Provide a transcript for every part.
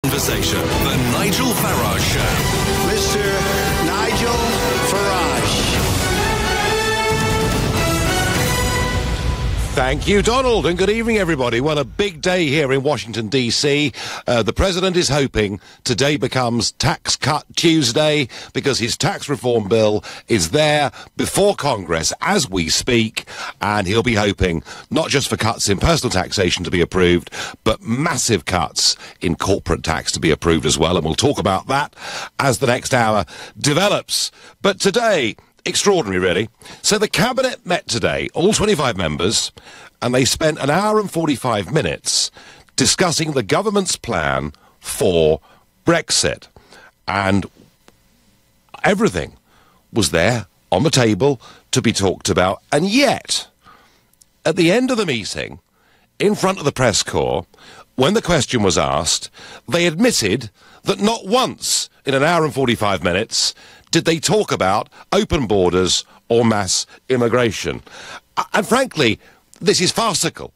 Conversation, the Nigel Farage Show. Mr. Nigel Farage. Thank you, Donald, and good evening, everybody. Well, a big day here in Washington, D.C. The President is hoping today becomes Tax Cut Tuesday because his tax reform bill is there before Congress as we speak, and he'll be hoping not just for cuts in personal taxation to be approved, but massive cuts in corporate tax to be approved as well, and we'll talk about that as the next hour develops. But today, extraordinary, really. So the Cabinet met today, all 25 members, and they spent an hour and 45 minutes discussing the government's plan for Brexit. And everything was there on the table to be talked about. And yet, at the end of the meeting, in front of the press corps, when the question was asked, they admitted that not once in an hour and 45 minutes did they talk about open borders or mass immigration. And frankly, this is farcical.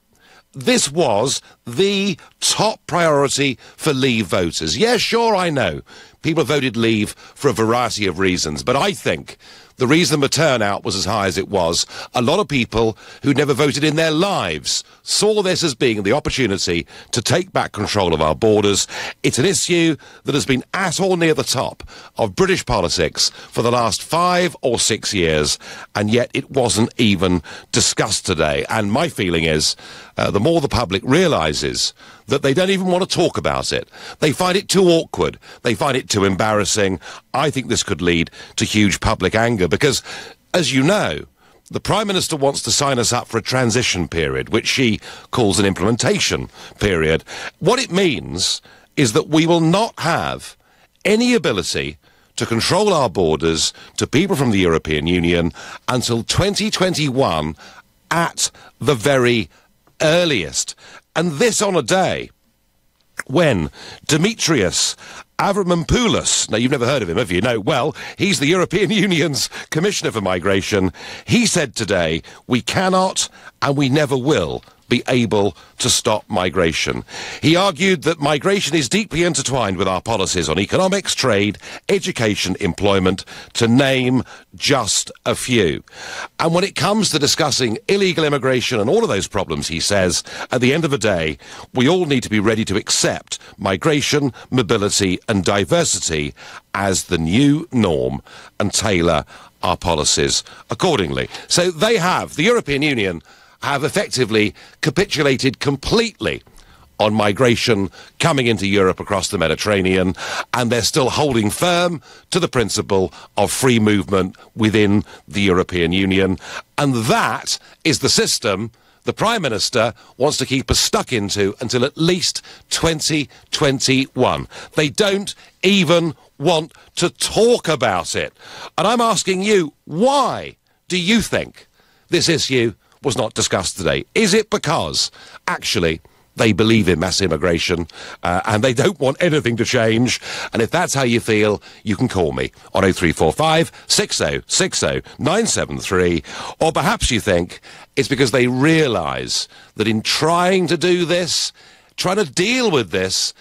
This was the top priority for Leave voters. Yes, sure, I know. People voted Leave for a variety of reasons, but I think the reason the turnout was as high as it was, a lot of people who never voted in their lives saw this as being the opportunity to take back control of our borders. It's an issue that has been at or near the top of British politics for the last 5 or 6 years, and yet it wasn't even discussed today. And my feeling is, the more the public realises that they don't even want to talk about it, they find it too awkward, they find it too embarrassing, I think this could lead to huge public anger because, as you know, the Prime Minister wants to sign us up for a transition period, which she calls an implementation period. What it means is that we will not have any ability to control our borders to people from the European Union until 2021 at the very earliest. And this on a day when Demetrius Avramopoulos, now you've never heard of him, have you? No, well, he's the European Union's Commissioner for Migration. He said today, we cannot and we never will be able to stop migration. He argued that migration is deeply intertwined with our policies on economics, trade, education, employment, to name just a few. And when it comes to discussing illegal immigration and all of those problems, he says, at the end of the day, we all need to be ready to accept migration, mobility and diversity as the new norm and tailor our policies accordingly. So they have, the European Union have effectively capitulated completely on migration coming into Europe across the Mediterranean, and they're still holding firm to the principle of free movement within the European Union. And that is the system the Prime Minister wants to keep us stuck into until at least 2021. They don't even want to talk about it. And I'm asking you, why do you think this issue was not discussed today? Is it because, actually, they believe in mass immigration and they don't want anything to change? And if that's how you feel, you can call me on 0345 6060 973. Or perhaps you think it's because they realise that in trying to do this, trying to deal with this,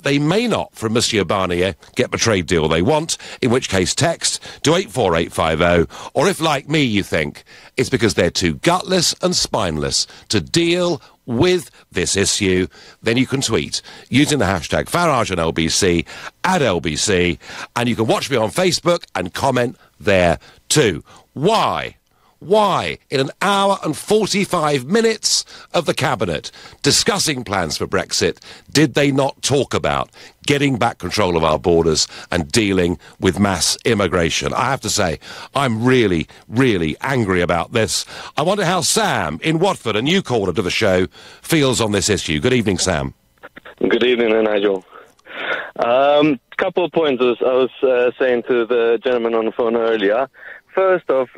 they may not, from Monsieur Barnier, get the trade deal they want, in which case text to 84850, or if, like me, you think it's because they're too gutless and spineless to deal with this issue, then you can tweet using the hashtag Farage and LBC at LBC, and you can watch me on Facebook and comment there too. Why, in an hour and 45 minutes of the Cabinet discussing plans for Brexit, did they not talk about getting back control of our borders and dealing with mass immigration? I have to say, I'm really, really angry about this. I wonder how Sam in Watford, a new caller to the show, feels on this issue. Good evening, Sam. Good evening, Nigel. Couple of points I was saying to the gentleman on the phone earlier. First off,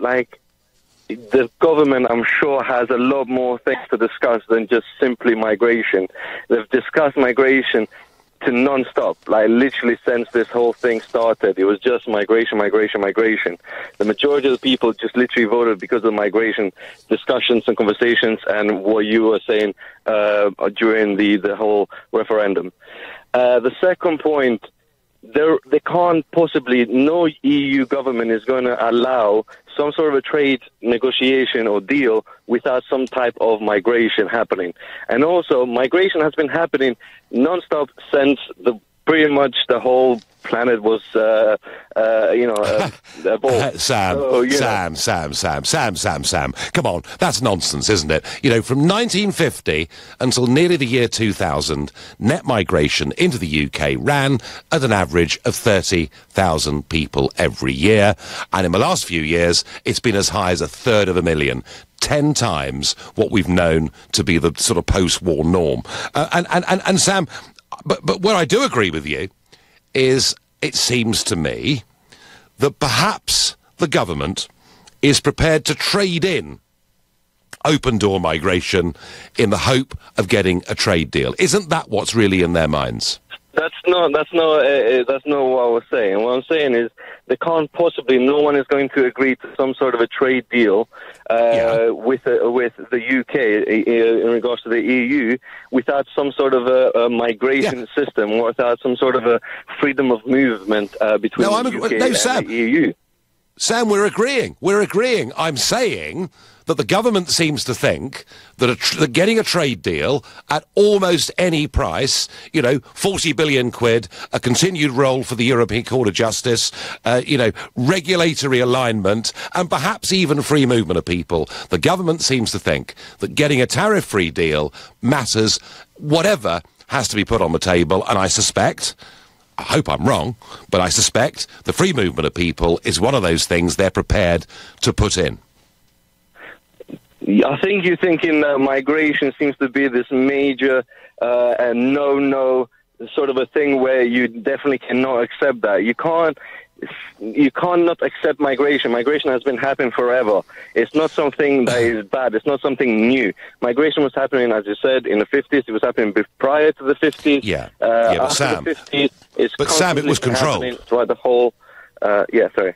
the government, I'm sure, has a lot more things to discuss than just simply migration. They've discussed migration to non-stop, literally since this whole thing started. It was just migration. The majority of the people just literally voted because of migration discussions and conversations and what you were saying during the whole referendum. The second point, they can't possibly, no EU government is going to allow some sort of a trade negotiation or deal without some type of migration happening. And also, migration has been happening non-stop since pretty much the whole planet was, born. Sam. Come on, that's nonsense, isn't it? You know, from 1950 until nearly the year 2000, net migration into the UK ran at an average of 30,000 people every year. And in the last few years, it's been as high as 1/3 10 times what we've known to be the sort of post-war norm. And Sam, but where I do agree with you is it seems to me that perhaps the government is prepared to trade in open-door migration in the hope of getting a trade deal. Isn't that what's really in their minds? That's not what I was saying. What I'm saying is they can't possibly. No one is going to agree to some sort of a trade deal with the UK in regards to the EU without some sort of a migration system or without some sort of a freedom of movement between the UK and the EU. Sam, we're agreeing. I'm saying that the government seems to think that getting a trade deal at almost any price, 40 billion quid, a continued role for the European Court of Justice, regulatory alignment, and perhaps even free movement of people. The government seems to think that getting a tariff-free deal matters, whatever has to be put on the table, and I hope I'm wrong, but I suspect the free movement of people is one of those things they're prepared to put in. I think you're thinking that migration seems to be this major no sort of a thing where you definitely cannot accept that. You can't not accept migration. Migration has been happening forever. It's not something that is bad. It's not something new. Migration was happening, as you said, in the 50s. It was happening prior to the 50s. But Sam, the 50s, Sam, it was controlled. Throughout the whole. Sorry.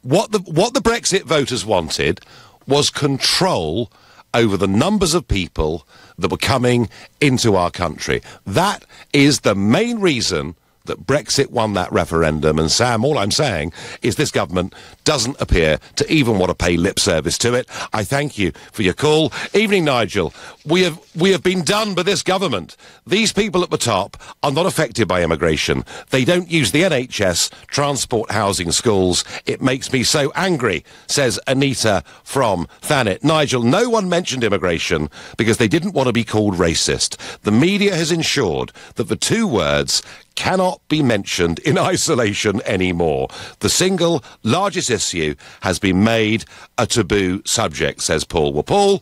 What the Brexit voters wanted was control over the numbers of people that were coming into our country. That is the main reason that Brexit won that referendum. And Sam, all I'm saying is this government doesn't appear to even want to pay lip service to it. I thank you for your call. Evening, Nigel. We have been done by this government. These people at the top are not affected by immigration. They don't use the NHS, transport, housing, schools. It makes me so angry, says Anita from Thanet. Nigel, no one mentioned immigration because they didn't want to be called racist. The media has ensured that the two words cannot be mentioned in isolation anymore. The single largest issue has been made a taboo subject, says Paul. Well, Paul,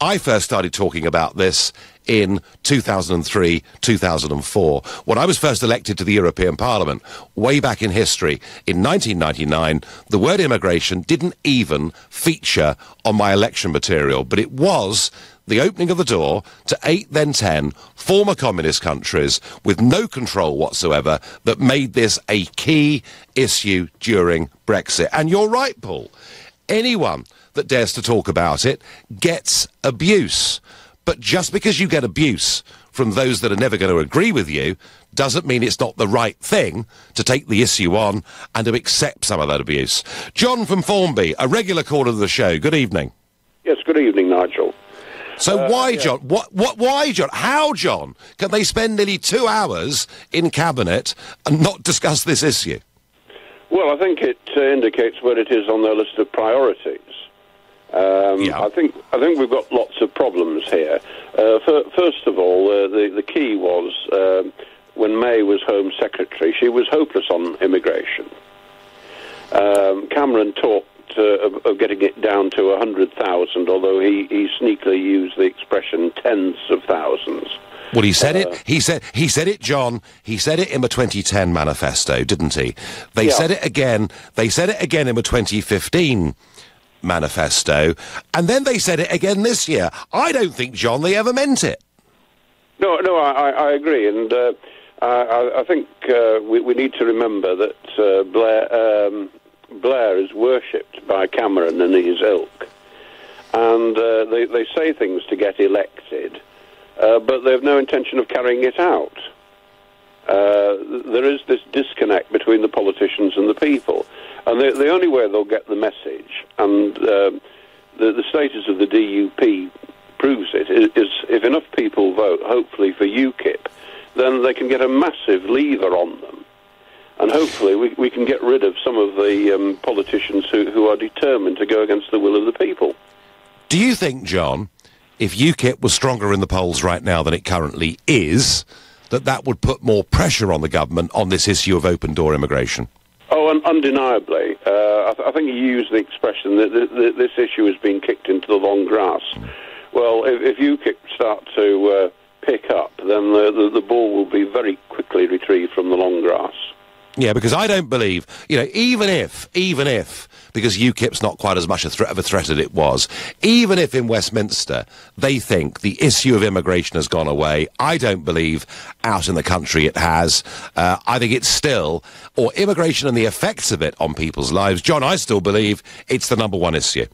I first started talking about this in 2003, 2004, when I was first elected to the European Parliament, way back in history. In 1999, the word immigration didn't even feature on my election material, but it was the opening of the door to 8, then 10 former communist countries with no control whatsoever that made this a key issue during Brexit. And you're right, Paul. Anyone that dares to talk about it gets abuse. But just because you get abuse from those that are never going to agree with you doesn't mean it's not the right thing to take the issue on and to accept some of that abuse. John from Formby, a regular caller of the show. Good evening. Yes, good evening, Nigel. So why, John? Why, John? How, John, can they spend nearly 2 hours in Cabinet and not discuss this issue? Well, I think it indicates where it is on their list of priorities. I think we've got lots of problems here. First of all, the key was when May was Home Secretary, she was hopeless on immigration. Cameron talked of getting it down to 100,000, although he sneakily used the expression tens of thousands. Well, he said it. He said it, John. He said it in the 2010 manifesto, didn't he? They said it again. They said it again in the 2015 manifesto, and then they said it again this year. I don't think, John, they ever meant it. No, I agree, and I think we need to remember that Blair is worshipped by Cameron and his ilk, and they say things to get elected, but they have no intention of carrying it out. there is this disconnect between the politicians and the people. And the only way they'll get the message, and the status of the DUP proves it, is if enough people vote, hopefully for UKIP, then they can get a massive lever on them. And hopefully we can get rid of some of the politicians who are determined to go against the will of the people. Do you think, John, if UKIP was stronger in the polls right now than it currently is, that would put more pressure on the government on this issue of open-door immigration? Oh, and undeniably. I think you used the expression that this issue has been kicked into the long grass. Well, if UKIP start to pick up, then the ball will be very quickly retrieved from the long grass. Yeah, because I don't believe, even if, because UKIP's not quite as much of a threat as it was, even if in Westminster they think the issue of immigration has gone away, I don't believe out in the country it has. I think it's still, or immigration and the effects of it on people's lives, John, I still believe it's the number one issue.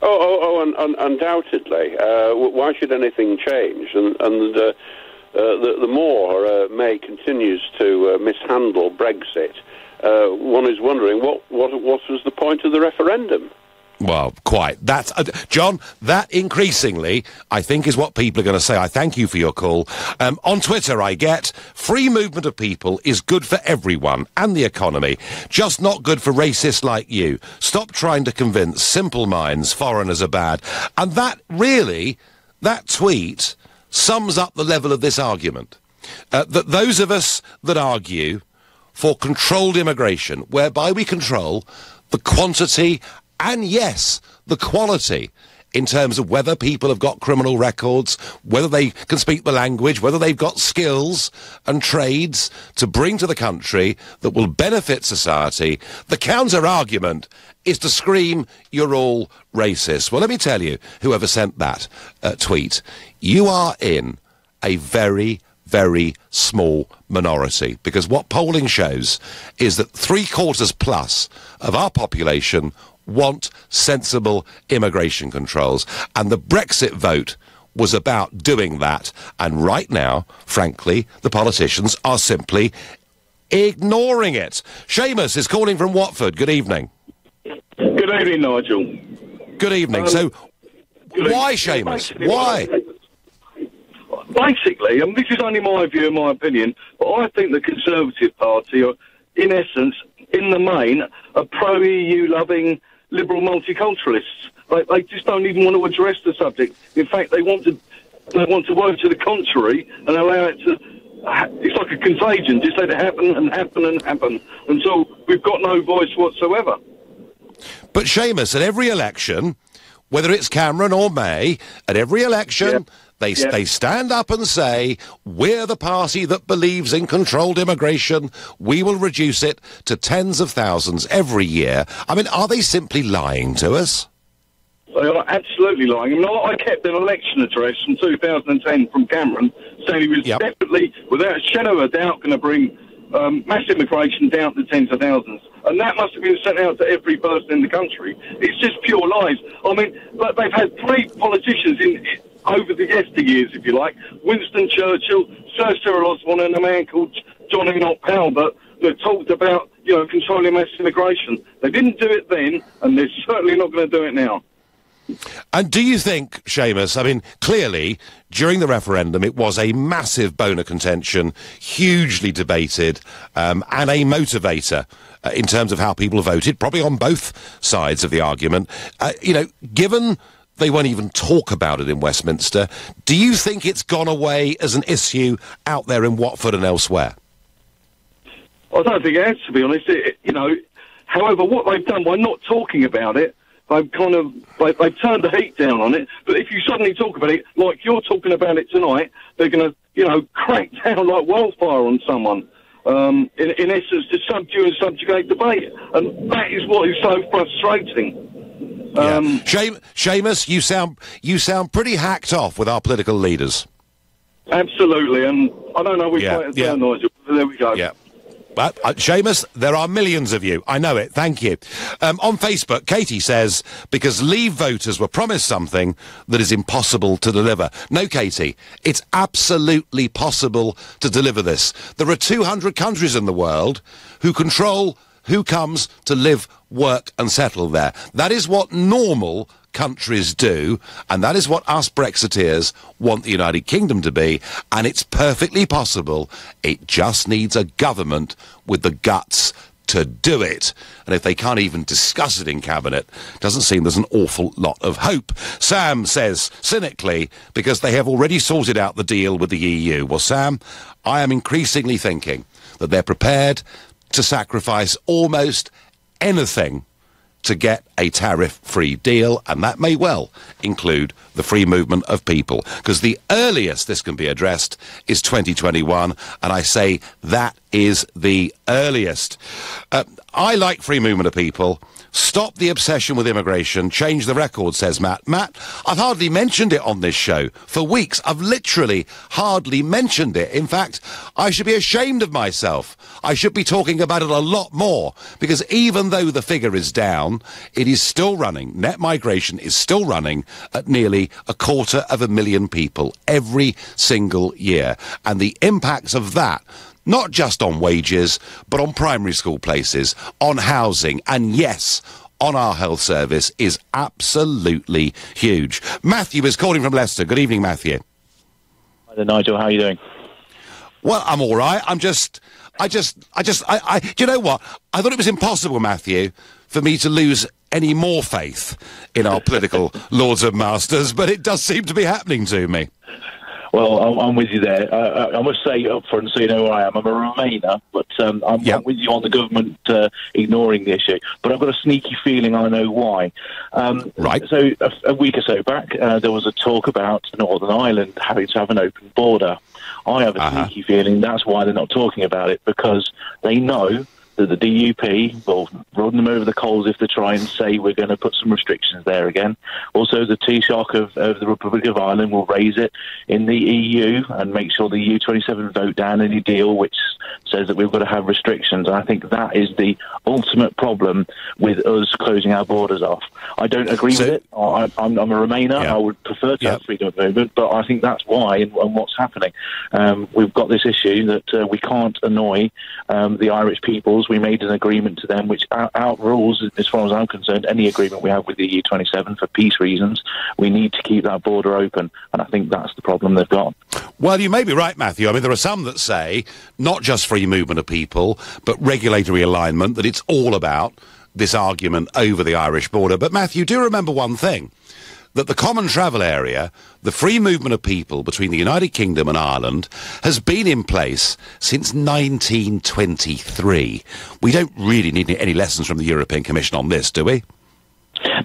Undoubtedly. Why should anything change? The more May continues to mishandle Brexit, one is wondering what was the point of the referendum? Well, quite. That's John, that increasingly, I think, is what people are going to say. I thank you for your call. On Twitter, I get, free movement of people is good for everyone and the economy, just not good for racists like you. Stop trying to convince simple minds foreigners are bad. And that tweet sums up the level of this argument. That those of us that argue for controlled immigration, whereby we control the quantity and, yes, the quality in terms of whether people have got criminal records, whether they can speak the language, whether they've got skills and trades to bring to the country that will benefit society, the counter-argument is to scream, you're all racist. Well, let me tell you, whoever sent that tweet, you are in a very, very small minority, because what polling shows is that 3/4+ of our population want sensible immigration controls, and the Brexit vote was about doing that, and right now, frankly, the politicians are simply ignoring it. Seamus is calling from Watford. Good evening. Good evening, Nigel. Good evening. Why, Seamus? Why? Basically, and this is only my view and my opinion, but I think the Conservative Party are, in essence, in the main, are pro-EU loving liberal multiculturalists. They just don't even want to address the subject. In fact, they want to work to the contrary and allow it to. It's like a contagion. Just let it happen and happen and happen until we've got no voice whatsoever. But Seamus, at every election, whether it's Cameron or May, at every election, they stand up and say, we're the party that believes in controlled immigration. We will reduce it to tens of thousands every year. I mean, are they simply lying to us? They are absolutely lying. I mean, I kept an election address from 2010 from Cameron saying he was definitely, without a shadow of a doubt, going to bring mass immigration down to tens of thousands. And that must have been sent out to every person in the country. It's just pure lies. I mean, but they've had 3 politicians over the yesteryears, if you like, Winston Churchill, Sir Cyril Osborne, and a man called John Enoch Powell, that talked about, controlling mass immigration. They didn't do it then, and they're certainly not going to do it now. And do you think, Seamus, I mean, clearly, during the referendum, it was a massive bone of contention, hugely debated, and a motivator in terms of how people voted, probably on both sides of the argument. Given they won't even talk about it in Westminster, do you think it's gone away as an issue out there in Watford and elsewhere? I don't think it has, to be honest. However, what they've done by not talking about it, they've they've turned the heat down on it. But if you suddenly talk about it, like you're talking about it tonight, they're going to, crack down like wildfire on someone. In essence, to subdue and subjugate debate. And that is what is so frustrating. Seamus, you sound pretty hacked off with our political leaders. Absolutely, and I don't know which way to turn, Nigel. There we go. Yeah. Seamus, there are millions of you. I know it. Thank you. On Facebook, Katie says, because Leave voters were promised something that is impossible to deliver. No, Katie, it's absolutely possible to deliver this. There are 200 countries in the world who control who comes to live, work and settle there. That is what normal countries do, and that is what us Brexiteers want the United Kingdom to be, and it's perfectly possible. It just needs a government with the guts to do it. And if they can't even discuss it in Cabinet, doesn't seem there's an awful lot of hope. Sam says, cynically, because they have already sorted out the deal with the EU. Well, Sam, I am increasingly thinking that they're prepared to sacrifice almost anything to get a tariff-free deal, and that may well include the free movement of people, because the earliest this can be addressed is 2021, and I say that is the earliest. I like free movement of people. Stop the obsession with immigration. Change the record, says Matt. Matt, I've hardly mentioned it on this show for weeks. I've literally hardly mentioned it. In fact, I should be ashamed of myself. I should be talking about it a lot more, because even though the figure is down, it is still running. Net migration is still running at nearly 250,000 people every single year. And the impacts of that, not just on wages, but on primary school places, on housing, and yes, on our health service, is absolutely huge. Matthew is calling from Leicester. Good evening, Matthew. Hi there, Nigel. How are you doing? Well, I'm all right. Do you know what? I thought it was impossible, Matthew, for me to lose any more faith in our political lords and masters, but it does seem to be happening to me. Well, I'm with you there. I must say up front, so you know where I am. I'm a Remainer, but I'm with you on the government ignoring the issue. But I've got a sneaky feeling I know why. Right. So a week or so back, there was a talk about Northern Ireland having to have an open border. I have a sneaky feeling that's why they're not talking about it, because they know that the DUP will run them over the coals if they try and say we're going to put some restrictions there again. Also, the Taoiseach of the Republic of Ireland will raise it in the EU and make sure the EU27 vote down any deal which says that we've got to have restrictions. And I think that is the ultimate problem with us closing our borders off. I don't agree with it. I'm a Remainer. I would prefer to have freedom of movement, but I think that's why and what's happening. We've got this issue that we can't annoy the Irish peoples. We made an agreement to them which outrules, as far as I'm concerned, any agreement we have with the EU27 for peace reasons. We need to keep that border open, and I think that's the problem they've got. Well, you may be right, Matthew. I mean, there are some that say not just free movement of people, but regulatory alignment, that it's all about this argument over the Irish border. But, Matthew, do remember one thing, that the common travel area, the free movement of people between the United Kingdom and Ireland, has been in place since 1923. We don't really need any lessons from the European Commission on this, do we?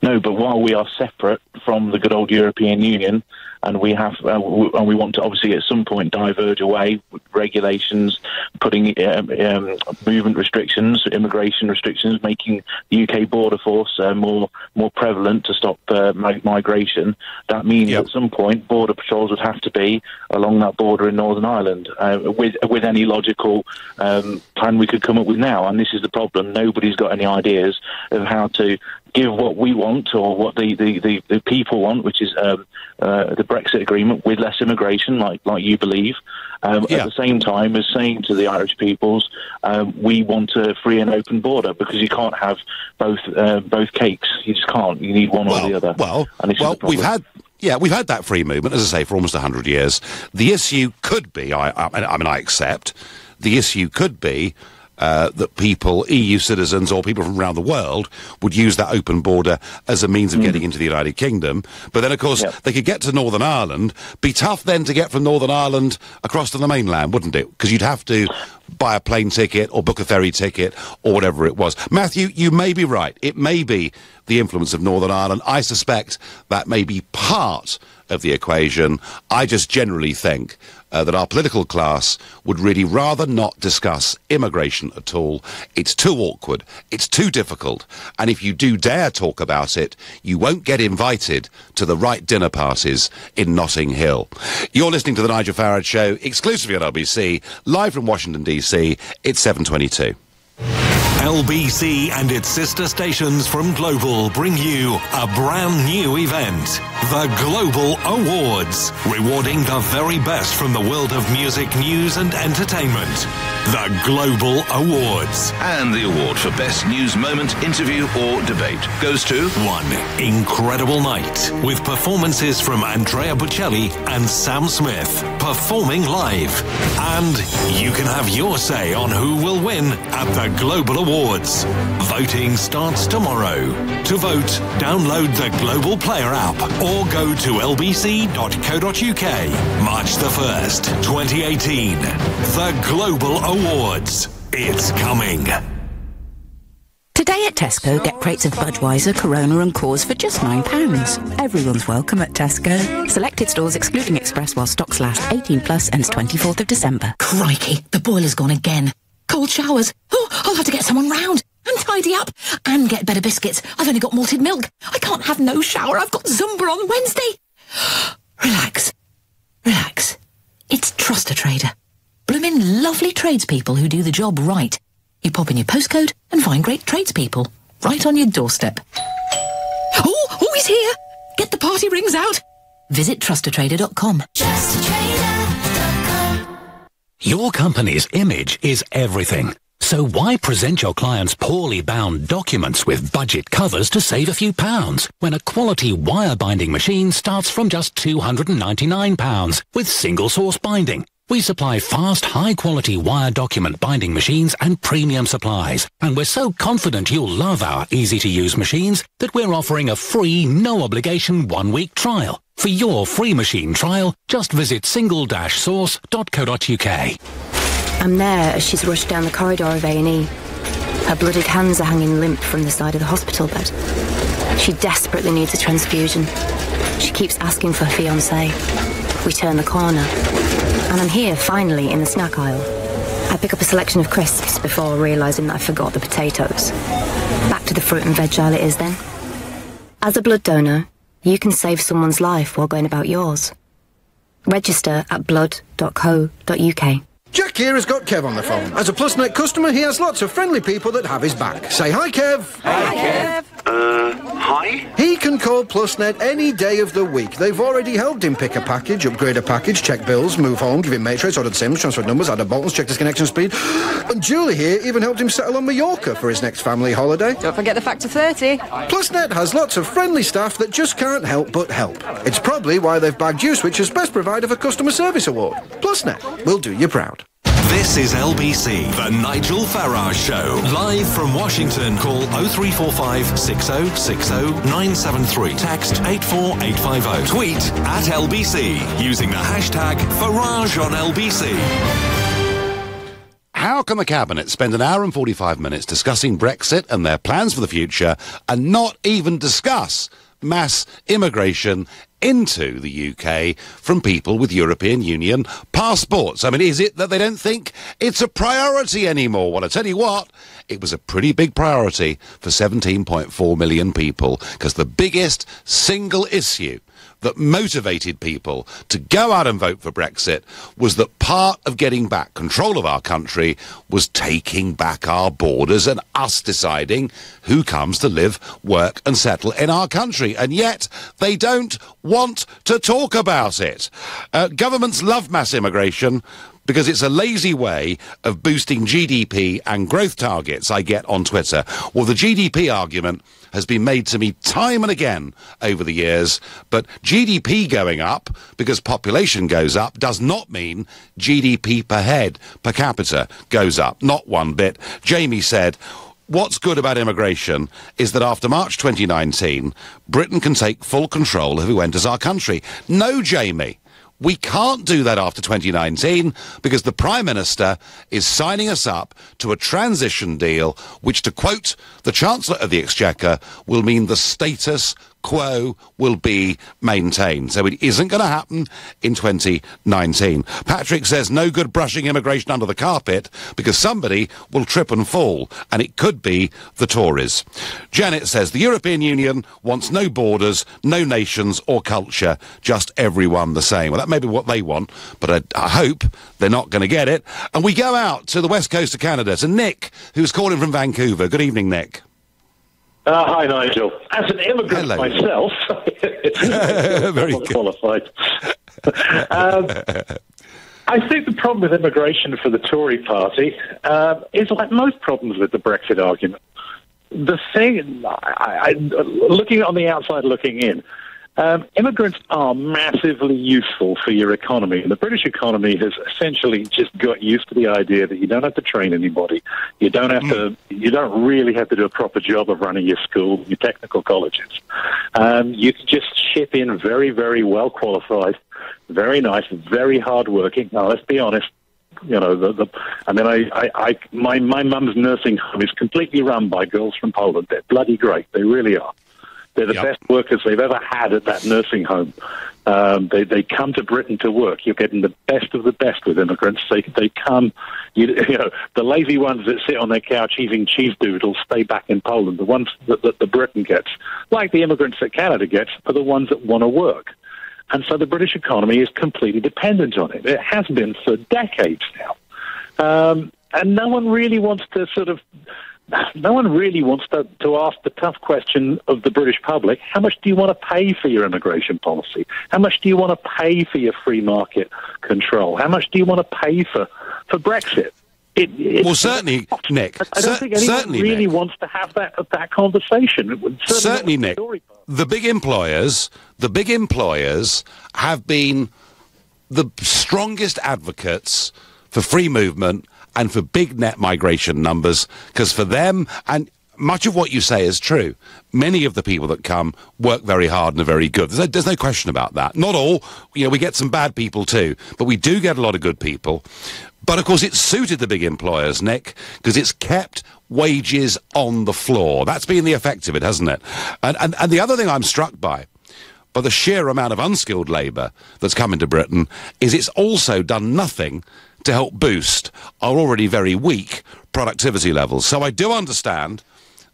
No, but while we are separate from the good old European Union, and we have, and we want to obviously at some point diverge away with regulations, putting movement restrictions, immigration restrictions, making the UK border force more prevalent to stop migration. That means at some point border patrols would have to be along that border in Northern Ireland with any logical plan we could come up with now. And this is the problem: nobody's got any ideas of how to give what we want or what the people want, which is the Brexit agreement with less immigration, like you believe, at the same time as saying to the Irish peoples, we want a free and open border, because you can't have both cakes. You just can't. You need one or the other. We've had that free movement, as I say, for almost 100 years. The issue could be, I accept, the issue could be that people, EU citizens or people from around the world, would use that open border as a means of getting into the United Kingdom. But then, of course, they could get to Northern Ireland. Be tough then to get from Northern Ireland across to the mainland, wouldn't it? Because you'd have to buy a plane ticket or book a ferry ticket or whatever it was. Matthew, you may be right. It may be the influence of Northern Ireland. I suspect that may be part of the equation. I just generally think that our political class would really rather not discuss immigration at all. It's too awkward, it's too difficult, and if you do dare talk about it, you won't get invited to the right dinner parties in Notting Hill. You're listening to The Nigel Farage Show, exclusively on LBC, live from Washington, D.C. It's 7:22. LBC and its sister stations from Global bring you a brand new event, the Global Awards, rewarding the very best from the world of music, news and entertainment. The Global Awards. And the award for Best News Moment, Interview or Debate goes to... One incredible night with performances from Andrea Bocelli and Sam Smith performing live. And you can have your say on who will win at the Global Awards. Voting starts tomorrow. To vote, download the Global Player app or go to lbc.co.uk. March the 1st, 2018. The Global Awards. It's coming. Today at Tesco, get crates of Budweiser, Corona and Coors for just £9. Everyone's welcome at Tesco. Selected stores excluding Express while stocks last. 18 plus ends 24th of December. Crikey, the boiler's gone again. Cold showers. Oh, I'll have to get someone round and tidy up and get better biscuits. I've only got malted milk. I can't have no shower. I've got Zumba on Wednesday. Relax. Relax. It's Trust a Trader. Bloomin' lovely tradespeople who do the job right. You pop in your postcode and find great tradespeople right on your doorstep. Oh, he's here. Get the party rings out. Visit trustatrader.com. Your company's image is everything. So why present your clients poorly bound documents with budget covers to save a few pounds when a quality wire binding machine starts from just £299 with single source binding? We supply fast, high-quality wire document binding machines and premium supplies. And we're so confident you'll love our easy-to-use machines that we're offering a free, no-obligation 1-week trial. For your free machine trial, just visit single-source.co.uk. I'm there as she's rushed down the corridor of A&E. Her bloodied hands are hanging limp from the side of the hospital bed. She desperately needs a transfusion. She keeps asking for her fiancé. We turn the corner, and I'm here, finally, in the snack aisle. I pick up a selection of crisps before realising that I forgot the potatoes. Back to the fruit and veg aisle it is then. As a blood donor, you can save someone's life while going about yours. Register at blood.co.uk. Jack here has got Kev on the phone. As a PlusNet customer, he has lots of friendly people that have his back. Say hi, Kev. Hi, Kev. Hi? He can call PlusNet any day of the week. They've already helped him pick a package, upgrade a package, check bills, move home, give him matrix, ordered SIMs, transferred numbers, added buttons, checked his connection speed. And Julie here even helped him settle on Mallorca for his next family holiday. Don't forget the factor 30. PlusNet has lots of friendly staff that just can't help but help. It's probably why they've bagged Uswitch as Best Provider for Customer Service Award. PlusNet will do you proud. This is LBC, the Nigel Farage Show. Live from Washington, call 0345 6060 973. Text 84850. Tweet at LBC using the hashtag Farage on LBC. How can the Cabinet spend an hour and 45 minutes discussing Brexit and their plans for the future and not even discuss mass immigration into the UK from people with European Union passports? I mean, is it that they don't think it's a priority anymore? Well, I tell you what, it was a pretty big priority for 17.4 million people, because the biggest single issue that motivated people to go out and vote for Brexit was that part of getting back control of our country was taking back our borders and us deciding who comes to live, work and settle in our country. And yet they don't want to talk about it. Governments love mass immigration because it's a lazy way of boosting GDP and growth targets, I get on Twitter. Well, the GDP argument has been made to me time and again over the years, but GDP going up because population goes up does not mean GDP per head, per capita, goes up. Not one bit. Jamie said, what's good about immigration is that after March 2019, Britain can take full control of who enters our country. No, Jamie. We can't do that after 2019 because the Prime Minister is signing us up to a transition deal which, to quote the Chancellor of the Exchequer, will mean the status quo will be maintained. So it isn't going to happen in 2019. Patrick says no good brushing immigration under the carpet because somebody will trip and fall, and it could be the Tories. Janet says the European Union wants no borders, no nations or culture, just everyone the same. Well, that may be what they want, but I hope they're not going to get it. And we go out to the west coast of Canada to Nick, who's calling from Vancouver. Good evening, Nick. Hi, Nigel. As an immigrant myself, very good. Qualified. I think the problem with immigration for the Tory party is like most problems with the Brexit argument. The thing, looking on the outside, looking in, immigrants are massively useful for your economy. And the British economy has essentially just got used to the idea that you don't have to train anybody. You don't have to. You don't really have to do a proper job of running your school, your technical colleges. You can just ship in very, very well qualified, very nice, very hardworking. Now, let's be honest. You know, my mum's nursing home is completely run by girls from Poland. They're bloody great. They really are. They're the best workers they've ever had at that nursing home. They come to Britain to work. You're getting the best of the best with immigrants. They come, you know, the lazy ones that sit on their couch eating cheese doodles stay back in Poland. The ones that the Britain gets, like the immigrants that Canada gets, are the ones that want to work. And so the British economy is completely dependent on it. It has been for decades now. And no one really wants to to ask the tough question of the British public: how much do you want to pay for your immigration policy? How much do you want to pay for your free market control? How much do you want to pay for Brexit? Well, certainly, Nick. I don't think anyone really wants to have that conversation. Certainly, Nick. The big employers have been the strongest advocates for free movement and for big net migration numbers, because for them, and much of what you say is true, many of the people that come work very hard and are very good. There's no question about that. Not all. You know, we get some bad people too, but we do get a lot of good people. But, of course, it's suited the big employers, Nick, because it's kept wages on the floor. That's been the effect of it, hasn't it? And the other thing I'm struck by the sheer amount of unskilled labour that's come into Britain, is it's also done nothing to help boost our already very weak productivity levels. So I do understand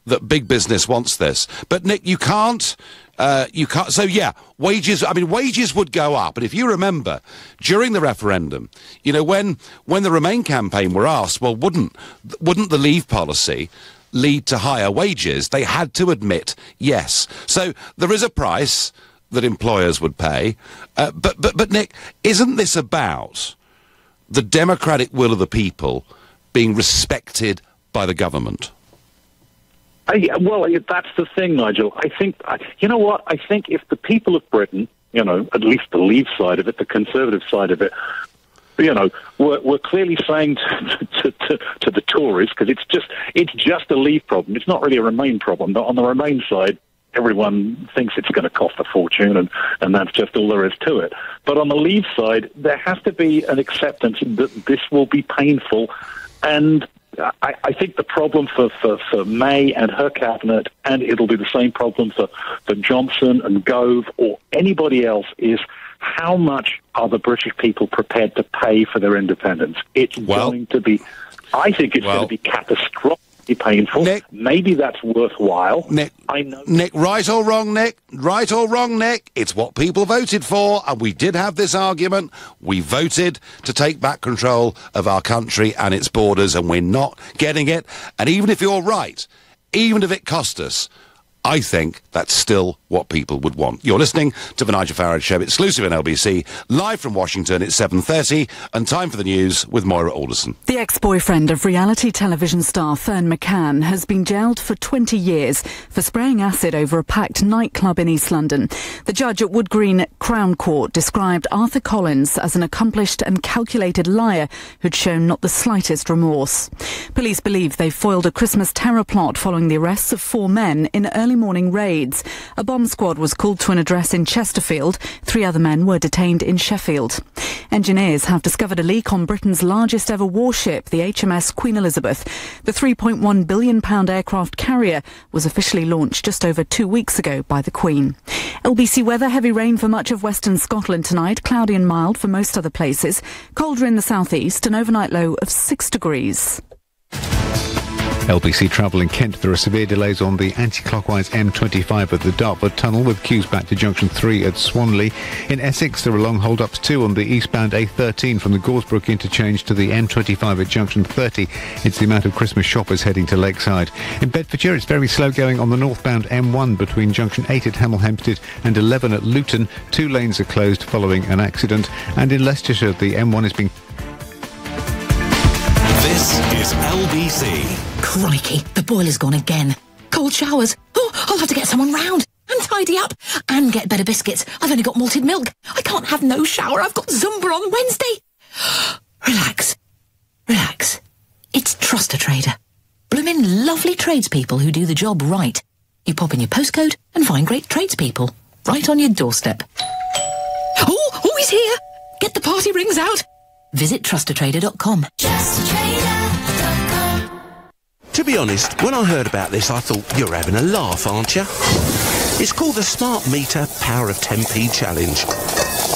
that big business wants this. But, Nick, you can't... So, yeah, wages would go up. And if you remember, during the referendum, you know, when the Remain campaign were asked, well, wouldn't the Leave policy lead to higher wages? They had to admit yes. So there is a price that employers would pay. But, Nick, isn't this about the democratic will of the people being respected by the government? Well, that's the thing, Nigel. I think, you know what? I think if the people of Britain, you know, at least the Leave side of it, the Conservative side of it, you know, we're clearly saying to the Tories, because it's just a Leave problem. It's not really a Remain problem. But on the Remain side, everyone thinks it's going to cost a fortune, and that's just all there is to it. But on the Leave side, there has to be an acceptance that this will be painful. And I think the problem for May and her cabinet, and it'll be the same problem for Johnson and Gove or anybody else, is how much are the British people prepared to pay for their independence? It's going to be, I think it's going to be catastrophically painful. Nick, maybe that's worthwhile. Nick, I know. Nick, right or wrong, Nick? Right or wrong, Nick? It's what people voted for, and we did have this argument. We voted to take back control of our country and its borders, and we're not getting it. And even if you're right, even if it cost us, I think that's still what people would want. You're listening to the Nigel Farage Show, exclusive on LBC, live from Washington. It's 7:30, and time for the news with Moira Alderson. The ex-boyfriend of reality television star Fern McCann has been jailed for 20 years for spraying acid over a packed nightclub in East London. The judge at Wood Green Crown Court described Arthur Collins as an accomplished and calculated liar who'd shown not the slightest remorse. Police believe they foiled a Christmas terror plot following the arrests of 4 men in early early morning raids. A bomb squad was called to an address in Chesterfield. 3 other men were detained in Sheffield. Engineers have discovered a leak on Britain's largest ever warship, the HMS Queen Elizabeth. The £3.1 billion aircraft carrier was officially launched just over 2 weeks ago by the Queen. LBC weather, heavy rain for much of western Scotland tonight, cloudy and mild for most other places, colder in the southeast, an overnight low of 6 degrees. LBC travel in Kent. There are severe delays on the anti-clockwise M25 at the Dartford Tunnel with queues back to junction 3 at Swanley. In Essex, there are long hold-ups too on the eastbound A13 from the Goresbrook interchange to the M25 at junction 30. It's the amount of Christmas shoppers heading to Lakeside. In Bedfordshire, it's very slow going on the northbound M1 between junction 8 at Hemel Hempstead and 11 at Luton. 2 lanes are closed following an accident. And in Leicestershire, the M1 is being... This is LBC. Crikey, the boiler's gone again. Cold showers. Oh, I'll have to get someone round and tidy up and get better biscuits. I've only got malted milk. I can't have no shower. I've got Zumba on Wednesday. Relax. Relax. It's Trust a Trader. Bloomin' lovely tradespeople who do the job right. You pop in your postcode and find great tradespeople right on your doorstep. Oh, he's here. Get the party rings out. Visit trustatrader.com. To be honest, when I heard about this, I thought, you're having a laugh, aren't you? It's called the Smart Meter Power of 10p Challenge,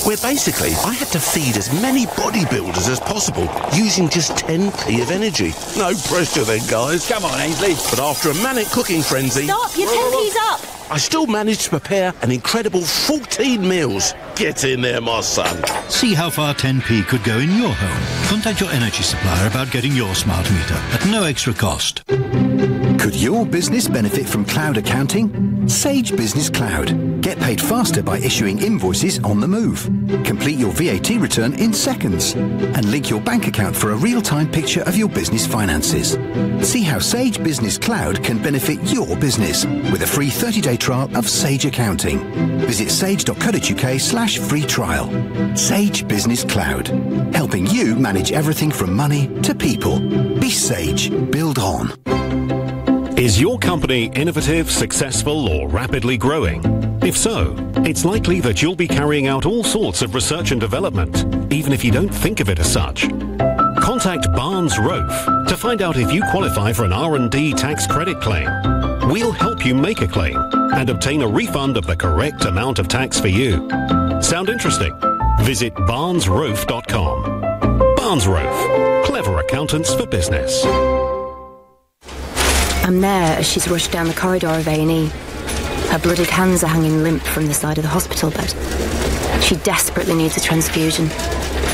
where basically I had to feed as many bodybuilders as possible using just 10p of energy. No pressure then, guys. Come on, Ainsley. But after a manic cooking frenzy... Stop, your 10p's up. I still managed to prepare an incredible 14 meals. Get in there, my son. See how far 10p could go in your home. Contact your energy supplier about getting your smart meter at no extra cost. Could your business benefit from cloud accounting? Sage Business Cloud. Get paid faster by issuing invoices on the move. Complete your VAT return in seconds. And link your bank account for a real-time picture of your business finances. See how Sage Business Cloud can benefit your business with a free 30-day trial of Sage Accounting. Visit sage.co.uk/free trial. Sage Business Cloud. Helping you manage everything from money to people. Be Sage. Build on. Is your company innovative, successful, or rapidly growing? If so, it's likely that you'll be carrying out all sorts of research and development, even if you don't think of it as such. Contact Barnes Rofe to find out if you qualify for an R&D tax credit claim. We'll help you make a claim and obtain a refund of the correct amount of tax for you. Sound interesting? Visit barnesrofe.com. Barnes Rofe, clever accountants for business. I'm there as she's rushed down the corridor of A&E. Her bloodied hands are hanging limp from the side of the hospital bed. She desperately needs a transfusion.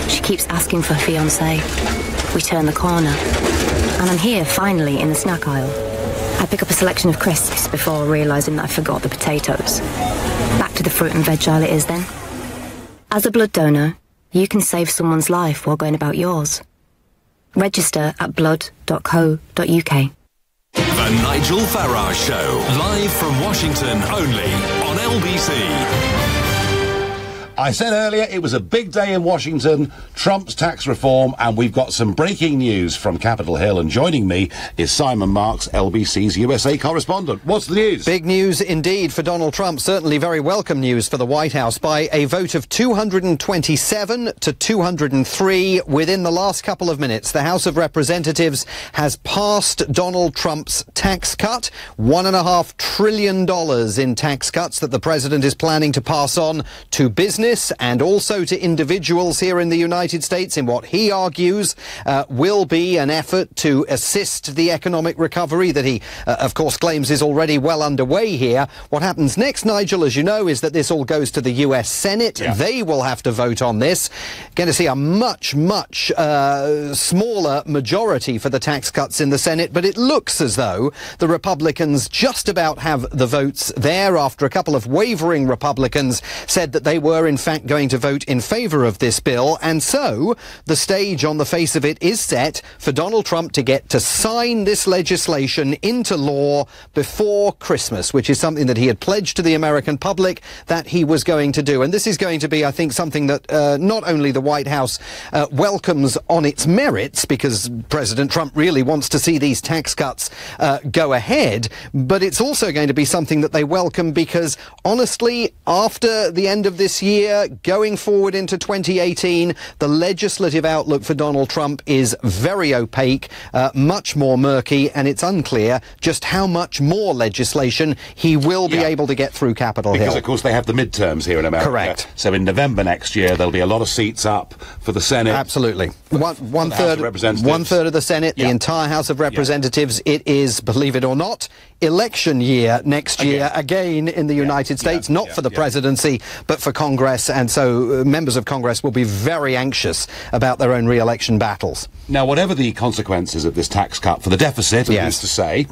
She keeps asking for her fiancé. We turn the corner, and I'm here, finally, in the snack aisle. I pick up a selection of crisps before realising that I forgot the potatoes. Back to the fruit and veg aisle it is then. As a blood donor, you can save someone's life while going about yours. Register at blood.co.uk. The Nigel Farage Show, live from Washington only on LBC. I said earlier it was a big day in Washington, Trump's tax reform, and we've got some breaking news from Capitol Hill. And joining me is Simon Marks, LBC's USA correspondent. What's the news? Big news indeed for Donald Trump. Certainly very welcome news for the White House. By a vote of 227 to 203 within the last couple of minutes, the House of Representatives has passed Donald Trump's tax cut. $1.5 trillion in tax cuts that the president is planning to pass on to business and also to individuals here in the United States in what he argues will be an effort to assist the economic recovery that he, of course, claims is already well underway here. What happens next, Nigel, as you know, is that this all goes to the US Senate. Yeah. They will have to vote on this. Going to see a much smaller majority for the tax cuts in the Senate, but it looks as though the Republicans just about have the votes there after a couple of wavering Republicans said that they were in in fact going to vote in favour of this bill, and so the stage on the face of it is set for Donald Trump to get to sign this legislation into law before Christmas, which is something that he had pledged to the American public that he was going to do. And this is going to be, I think, something that not only the White House welcomes on its merits, because President Trump really wants to see these tax cuts go ahead, but it's also going to be something that they welcome because, honestly, after the end of this year, going forward into 2018, the legislative outlook for Donald Trump is very opaque, much more murky, and it's unclear just how much more legislation he will be able to get through Capitol Hill. Because, of course, they have the midterms here in America. Correct. So in November next year, there'll be a lot of seats up for the Senate. Absolutely. One third of the Senate, the entire House of Representatives. It is, believe it or not, election year next year, again in the United States, not for the presidency, but for Congress, and so members of Congress will be very anxious about their own re-election battles. Now, whatever the consequences of this tax cut for the deficit, I used to say,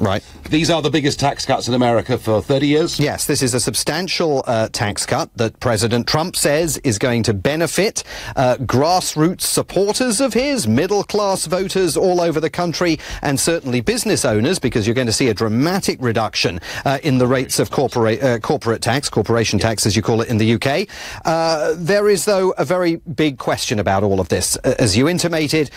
these are the biggest tax cuts in America for 30 years? Yes, this is a substantial tax cut that President Trump says is going to benefit grassroots supporters of his, middle-class voters all over the country, and certainly business owners, because you're going to see a dramatic reduction in the rates of corporate tax, corporation tax as you call it in the UK. There is, though, a very big question about all of this. As you intimated,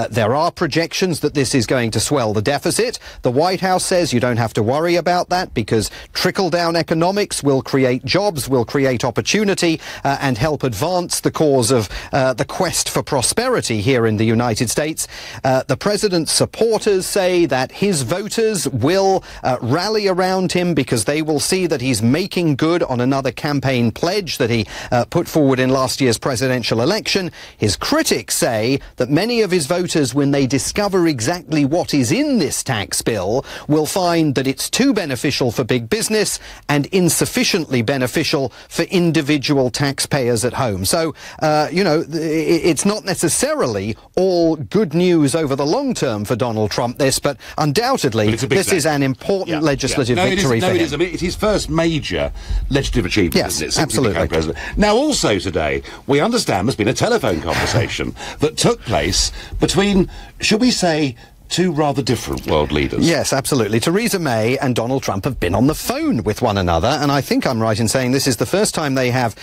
there are projections that this is going to swell the deficit. The White House says you don't have to worry about that because trickle-down economics will create jobs, will create opportunity, and help advance the cause of the quest for prosperity here in the United States. The president's supporters say that his voters will rally around him because they will see that he's making good on another campaign pledge that he put forward in last year's presidential election. His critics say that many of his voters, when they discover exactly what is in this tax bill, will find that it's too beneficial for big business and insufficiently beneficial for individual taxpayers at home. So, it's not necessarily all good news over the long term for Donald Trump, but undoubtedly this is an important legislative victory for him. It is. I mean, it's his first major legislative achievement, yes, isn't it? Since absolutely. he became president. Now, also today, we understand there's been a telephone conversation that took place between, should we say, two rather different world leaders. Yes, absolutely. Theresa May and Donald Trump have been on the phone with one another, and I think I'm right in saying this is the first time they have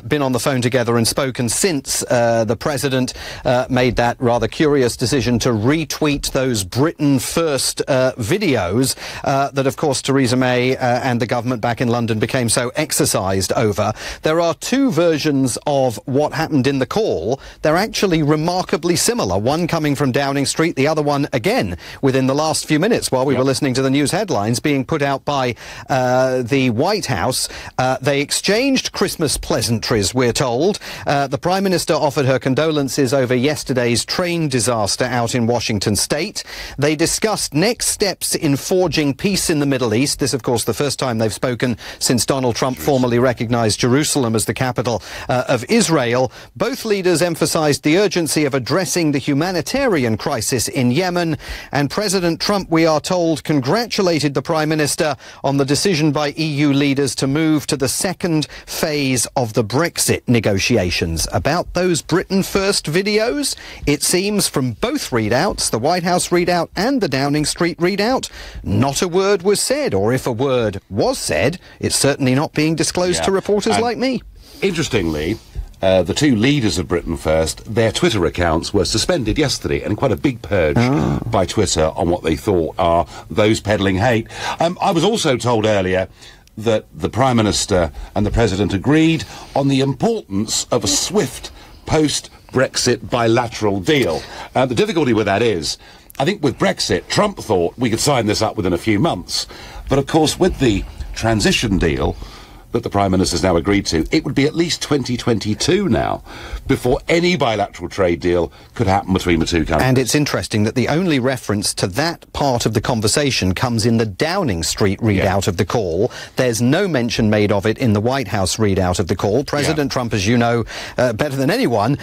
been on the phone together and spoken since the president made that rather curious decision to retweet those Britain First videos that, of course, Theresa May and the government back in London became so exercised over. There are two versions of what happened in the call. They're actually remarkably similar, one coming from Downing Street, the other one, again, within the last few minutes while we were listening to the news headlines being put out by the White House. They exchanged Christmas pleasantries, we're told. The Prime Minister offered her condolences over yesterday's train disaster out in Washington State. They discussed next steps in forging peace in the Middle East. This, of course, the first time they've spoken since Donald Trump formally recognized Jerusalem as the capital of Israel. Both leaders emphasized the urgency of addressing the humanitarian crisis in Yemen. And President Trump, we are told, congratulated the Prime Minister on the decision by EU leaders to move to the second phase of the Brexit negotiations. About those Britain First videos, it seems from both readouts, the White House readout and the Downing Street readout, not a word was said, or if a word was said, it's certainly not being disclosed to reporters like me. Interestingly, the two leaders of Britain First, their Twitter accounts were suspended yesterday, and quite a big purge by Twitter on what they thought are those peddling hate. I was also told earlier that the Prime Minister and the President agreed on the importance of a swift post-Brexit bilateral deal. The difficulty with that is, I think with Brexit, Trump thought we could sign this up within a few months. But of course, with the transition deal that the Prime Minister's now agreed to, it would be at least 2022 now before any bilateral trade deal could happen between the two countries. And it's interesting that the only reference to that part of the conversation comes in the Downing Street readout of the call. There's no mention made of it in the White House readout of the call. President Trump, as you know better than anyone,